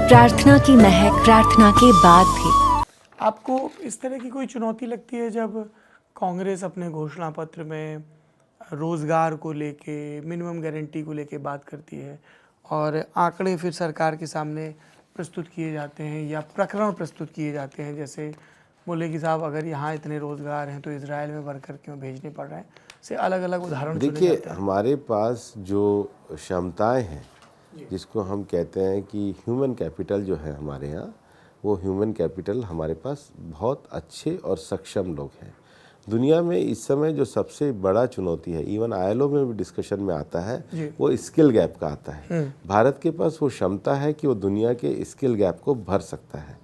प्रार्थना की महक प्रार्थना के बाद भी। आपको इस तरह की कोई चुनौती लगती है जब कांग्रेस अपने घोषणा पत्र में रोज़गार को लेके, मिनिमम गारंटी को लेके बात करती है और आंकड़े फिर सरकार के सामने प्रस्तुत किए जाते हैं या प्रकरण प्रस्तुत किए जाते हैं, जैसे बोले कि साहब अगर यहाँ इतने रोज़गार हैं तो इजराइल में वर्कर क्यों भेजने पड़ रहे हैं, से अलग अलग उदाहरण चुने देखिए, जाते हैं। हमारे पास जो क्षमताएं हैं, जिसको हम कहते हैं कि ह्यूमन कैपिटल जो है हमारे यहाँ, वो ह्यूमन कैपिटल हमारे पास बहुत अच्छे और सक्षम लोग हैं। दुनिया में इस समय जो सबसे बड़ा चुनौती है, इवन आईएलओ में भी डिस्कशन में आता है, वो स्किल गैप का आता है। भारत के पास वो क्षमता है कि वो दुनिया के स्किल गैप को भर सकता है,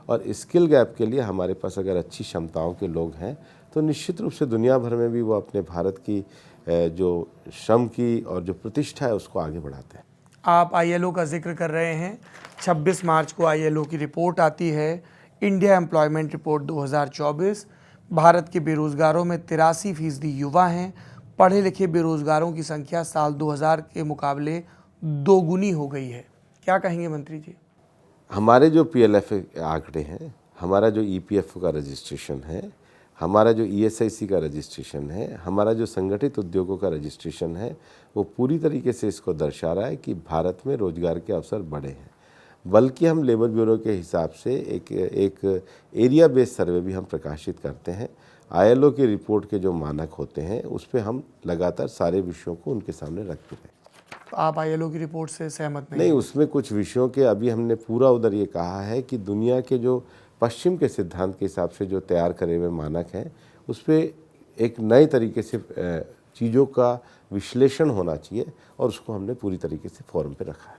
और स्किल गैप के लिए हमारे पास अगर अच्छी क्षमताओं के लोग हैं तो निश्चित रूप से दुनिया भर में भी वो अपने भारत की जो श्रम की और जो प्रतिष्ठा है उसको आगे बढ़ाते हैं। आप आईएलओ का जिक्र कर रहे हैं। 26 मार्च को आईएलओ की रिपोर्ट आती है, इंडिया एम्प्लॉयमेंट रिपोर्ट 2024। भारत के बेरोज़गारों में 83% युवा हैं। पढ़े लिखे बेरोज़गारों की संख्या साल 2000 के मुकाबले दोगुनी हो गई है। क्या कहेंगे मंत्री जी? हमारे जो पीएलएफ आंकड़े हैं, हमारा जो ईपीएफओ का रजिस्ट्रेशन है, हमारा जो ईएसआईसी का रजिस्ट्रेशन है, हमारा जो संगठित उद्योगों का रजिस्ट्रेशन है, वो पूरी तरीके से इसको दर्शा रहा है कि भारत में रोज़गार के अवसर बढ़े हैं। बल्कि हम लेबर ब्यूरो के हिसाब से एक एरिया बेस्ड सर्वे भी हम प्रकाशित करते हैं। आईएलओ की रिपोर्ट के जो मानक होते हैं उस पर हम लगातार सारे विषयों को उनके सामने रखते हैं। तो आप आईएलओ की रिपोर्ट से सहमत नहीं? नहीं, उसमें कुछ विषयों के अभी हमने पूरा उधर ये कहा है कि दुनिया के जो पश्चिम के सिद्धांत के हिसाब से जो तैयार करे हुए मानक हैं, उस पर एक नए तरीके से चीज़ों का विश्लेषण होना चाहिए, और उसको हमने पूरी तरीके से फोरम पे रखा है।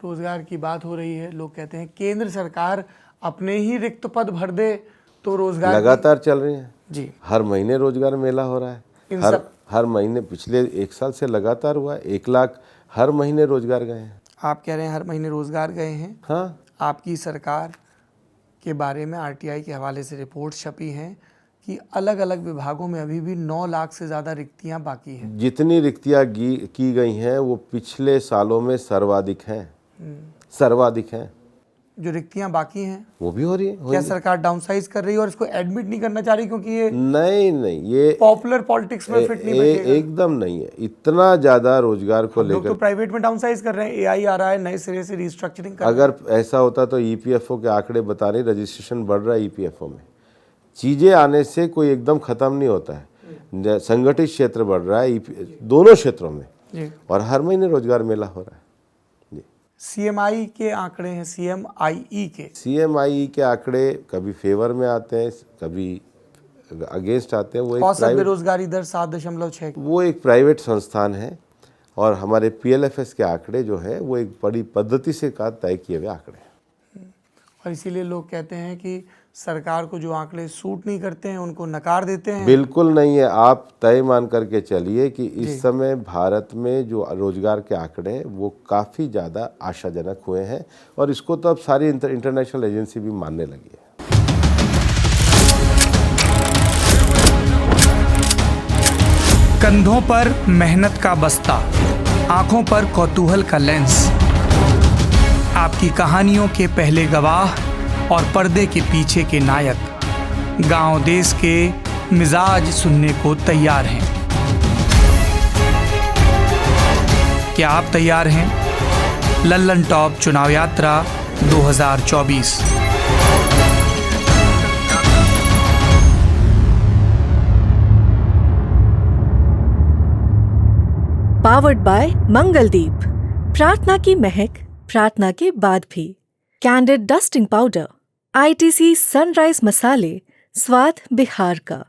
रोज़गार की बात हो रही है, लोग कहते हैं केंद्र सरकार अपने ही रिक्त पद भर दे तो रोज़गार लगातार चल रहे हैं जी। हर महीने रोजगार मेला हो रहा है, हर महीने पिछले 1 साल से लगातार हुआ है। 1 लाख हर महीने रोजगार गए हैं। आप कह रहे हैं हर महीने रोजगार गए हैं? हाँ, आपकी सरकार के बारे में आरटीआई के हवाले से रिपोर्ट छपी हैं कि अलग अलग विभागों में अभी भी 9 लाख से ज़्यादा रिक्तियां बाकी हैं। जितनी रिक्तियां की गई हैं वो पिछले सालों में सर्वाधिक हैं। जो रिक्तियां बाकी हैं वो भी हो रही है। क्या सरकार डाउनसाइज कर रही है और इसको एडमिट नहीं करना चाह रही क्योंकि ये नहीं, ये पॉपुलर पॉलिटिक्स में फिट नहीं बैठेगा? एकदम नहीं है। इतना ज्यादा रोजगार को लोग लेकर तो प्राइवेट में डाउनसाइज कर रहे हैं, एआई आ रहा है, नए सिरे से रिस्ट्रक्चरिंग कर रहे हैं। अगर ऐसा होता तो ईपीएफओ के आंकड़े बता रहे, रजिस्ट्रेशन बढ़ रहा है ईपीएफओ में। चीजें आने से कोई एकदम खत्म नहीं होता है। संगठित क्षेत्र बढ़ रहा है दोनों क्षेत्रों में जी। और हर महीने रोजगार मेला हो रहा है। सीएमआई के आंकड़े हैं, सीएमआई के आंकड़े कभी फेवर में आते हैं, कभी अगेंस्ट आते हैं। वो औसत बेरोजगारी दर 7.6। वो एक प्राइवेट संस्थान है, और हमारे पीएलएफएस के आंकड़े जो है वो एक बड़ी पद्धति से तय किए हुए आंकड़े हैं। और इसीलिए लोग कहते हैं कि सरकार को जो आंकड़े सूट नहीं करते हैं उनको नकार देते हैं। बिल्कुल नहीं है। आप तय मान करके चलिए कि इस समय भारत में जो रोजगार के आंकड़े हैं वो काफ़ी ज़्यादा आशाजनक हुए हैं, और इसको तो अब सारी इंटरनेशनल एजेंसी भी मानने लगी है। कंधों पर मेहनत का बस्ता, आंखों पर कौतूहल का लेंस, आपकी कहानियों के पहले गवाह और पर्दे के पीछे के नायक, गांव देश के मिजाज सुनने को तैयार हैं। क्या आप तैयार हैं? लल्लन टॉप चुनाव यात्रा 2024। Powered by Mangaldeep. प्रार्थना की महक प्रार्थना के बाद भी। Candid dusting powder, ITC sunrise मसाले, स्वाद बिहार का।